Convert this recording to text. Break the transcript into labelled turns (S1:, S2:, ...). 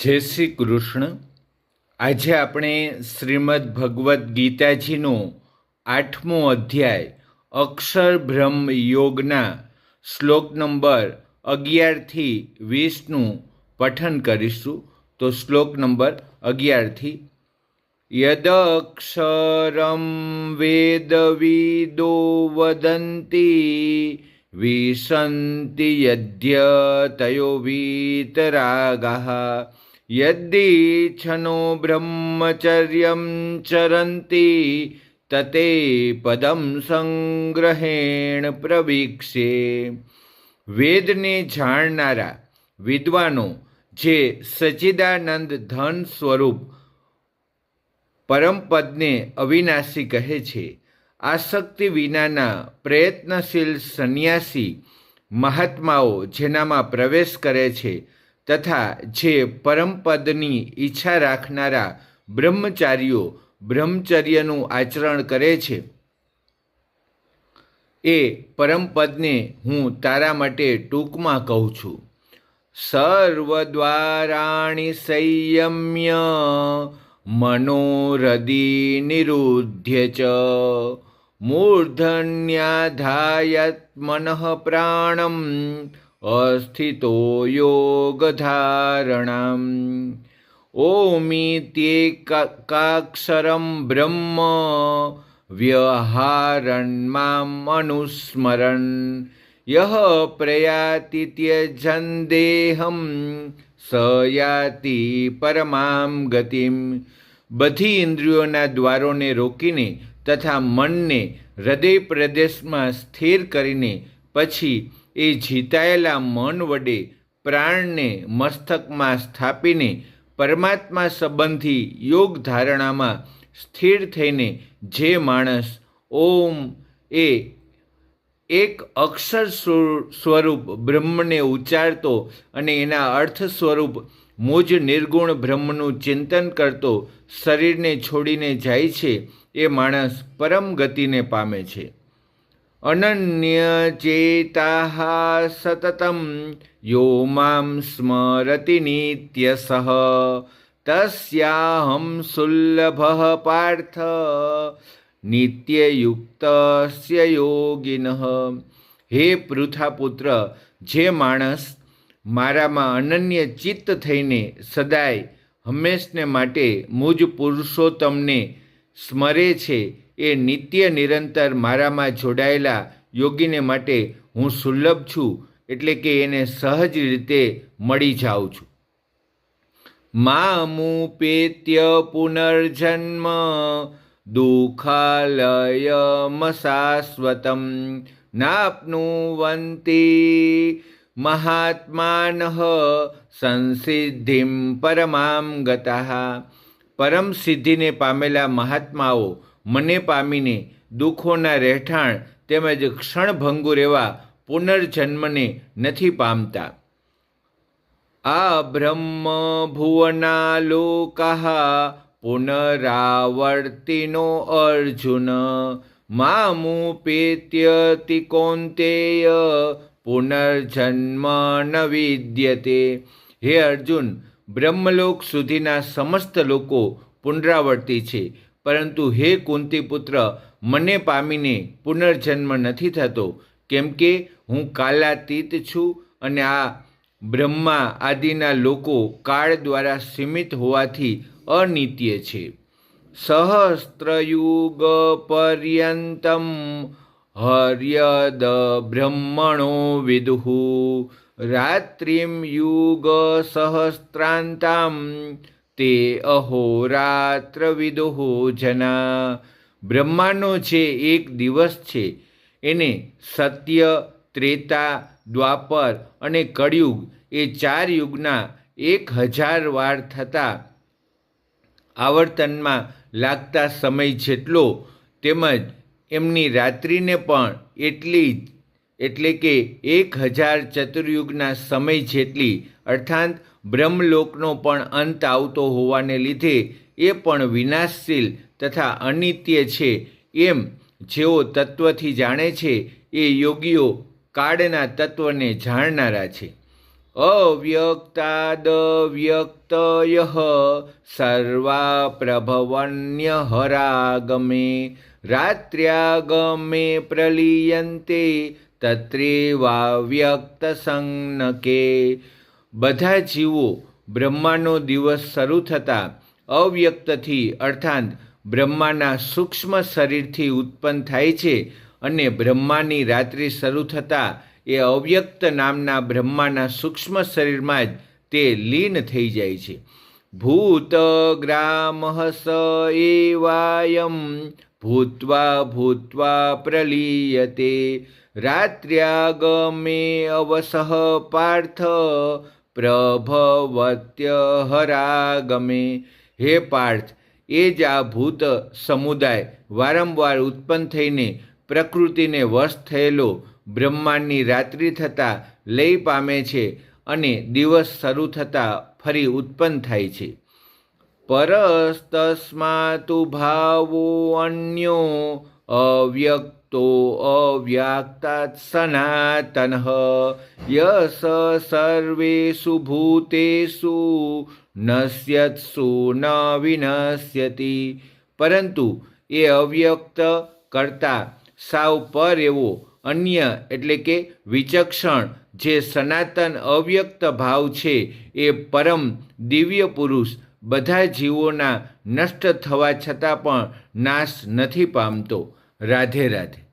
S1: જય શ્રી કૃષ્ણ. આજે આપણે શ્રીમદ્ ભગવદ્ ગીતાજીનો 8મો અધ્યાય અક્ષર બ્રહ્મ યોગના શ્લોક નંબર 11થી 20નું પઠન કરીશું. તો શ્લોક નંબર 11થી યદક્ષરમ વેદવિદો વદંતી વિસંતિ યદ્યતયો વીતરાગઃ યદ્દીચ્છનો બ્રહ્મચર્યં ચરન્તિ તતે પદમ સંગ્रहेણ પ્રવીક્ષે. વેદને જાણનારા વિદ્વાનો જે સચ્ચિદાનંદ ધન સ્વરૂપ પરમપદને અવિનાશી કહે છે, આસક્તિ વિનાના પ્રયત્નશીલ સંન્યાસી મહાત્માઓ જેનામાં પ્રવેશ કરે છે તથા જે પરમપદની ઈચ્છા રાખનારા બ્રહ્મચારીઓ બ્રહ્મચર્યનું આચરણ કરે છે, એ પરમપદને હું તારા માટે ટૂંકમાં કહું છું. સર્વદ્વારાણિ સંયમ્ય મનોહૃદિ નિરુધ્ય ચ મૂર્ધન્યાધાયાત્મનઃ પ્રાણમ અસ્થિતો યોગધારણામ. ઓમિત્યેકાક્ષરં બ્રહ્મ વ્યહારન મામ અનુસ્મરન યહ પ્રયાતિ ત્યજન દેહમ સ યાતિ પરમામ ગતિમ. બધી ઇન્દ્રિયોના દ્વારોને રોકીને તથા મનને હૃદય પ્રદેશમાં સ્થિર કરીને પછી એ જીતાયેલા મન વડે પ્રાણને મસ્તકમાં સ્થાપીને પરમાત્મા સંબંધી યોગ ધારણામાં સ્થિર થઈને જે માણસ ઓમ એ એક અક્ષર સ્વરૂપ બ્રહ્મને ઉચ્ચારતો અને એના અર્થ સ્વરૂપ મુજ નિર્ગુણ બ્રહ્મનું ચિંતન કરતો શરીરને છોડીને જાય છે, એ માણસ પરમ ગતિને પામે છે. અનન્ય ચેતાઃ સતતમ યો મામ સ્મરતિ નિત્યસઃ તસ્યાહં સુલભઃ પાર્થ નિત્યયુક્તસ્ય યોગિનઃ. હે પૃથાપુત્ર, જે માણસ મારામાં અનન્ય ચિત્ત થઈને સદાય હંમેશને માટે મુજ પુરુષોત્તમને સ્મરે છે, એ નિત્ય નિરંતર મારામાં જોડાયેલા યોગીને માટે હું સુલભ છું, એટલે કે એને સહજ રીતે મળી જાઉં છું. મામુપેત્ય પુનર્જન્મ દુઃખાલયમશાશ્વતમ નાપ્નુવન્તિ મહાત્માનઃ સંસિદ્ધિમ પરમામ ગતઃ. પરમ સિદ્ધિને પામેલા મહાત્માઓ મને પામીને દુઃખોના રહેઠાણ તેમજ ક્ષણભંગુર એવા પુનર્જન્મને નથી પામતા. આ બ્રહ્મ ભુવના લોકાઃ પુનરાવર્તિનો અર્જુન મામુપેત્યતિ કૌન્તેય પુનર્જન્મ ન વિદ્યતે. હે અર્જુન, બ્રહ્મલોક સુધીના સમસ્ત લોકો પુનરાવર્તી છે, પરંતુ હે કુંતીપુત્ર, મને પામીને પુનર્જન્મ નથી થતો, કેમ કે હું કાલાતીત છું અને આ બ્રહ્મા આદિના લોકો કાળ દ્વારા સીમિત હોવાથી અનિત્ય છે. સહસ્ત્રયુગ પર્યંતમ હર્યદ બ્રહ્મણો વિદુઃ રાત્રિમ યુગ સહસ્ત્રાંતામ તે અહોરાત્ર વિદુઃ જના. બ્રહ્માનો જે એક દિવસ છે એને સત્ય, ત્રેતા, દ્વાપર અને કળિયુગ એ 4 યુગના 1000 વાર થતા આવર્તનમાં લાગતા સમય જેટલો, તેમજ એમની રાત્રિને પણ એટલી જ, એટલે કે 1000 ચતુર્યુગના સમય જેટલી, અર્થાત બ્રહ્મલોકનો પણ અંત આવતો હોવાને લીધે એ પણ વિનાશશીલ તથા અનિત્ય છે, એમ જેઓ તત્વથી જાણે છે એ યોગીઓ કાળના તત્વને જાણનારા છે. અવ્યક્તાદવ્યક્તયઃ સર્વા પ્રભવન્યહરાગમે રાત્ર્યાગમે પ્રલીયન્તે તત્રેવાવ્યક્તસંજ્ઞકે. બધા જીવો બ્રહ્માનો દિવસ શરૂ થતાં અવ્યક્તથી અર્થાત બ્રહ્માના સૂક્ષ્મ શરીરથી ઉત્પન્ન થાય છે અને બ્રહ્માની રાત્રિ શરૂ થતાં એ અવ્યક્ત નામના બ્રહ્માના સૂક્ષ્મ શરીરમાં જ તે લીન થઈ જાય છે. ભૂતગ્રામઃ સ એવાયમ ભૂત્વા ભૂત્વા પ્રલીયતે રાત્ર્યાગમે અવસઃ પાર્થ પ્રભવત્યહરાગમે. હે પાર્થ, એ જ આ ભૂત સમુદાય વારંવાર ઉત્પન્ન થઈને પ્રકૃતિને વશ થયેલો બ્રહ્માંડની રાત્રિ થતાં લય પામે છે અને દિવસ શરૂ થતાં ફરી ઉત્પન્ન થાય છે. પરસ્તસ્માતુ ભાવો અન્યો અવ્યક્તો અવ્યાક્તાત્ સનાતનઃ યસ સર્વેષુ ભૂતેષુ નશ્યત્સુ ન વિનશ્યતિ. પરંતુ એ અવ્યક્ત કરતાં સાવ પર એવો અન્ય એટલે કે વિચક્ષણ જે સનાતન અવ્યક્ત ભાવ છે એ પરમ દિવ્ય પુરુષ બધા જીવોના નષ્ટ થવા છતાં પણ નાશ નથી પામતો. રાધે રાધે.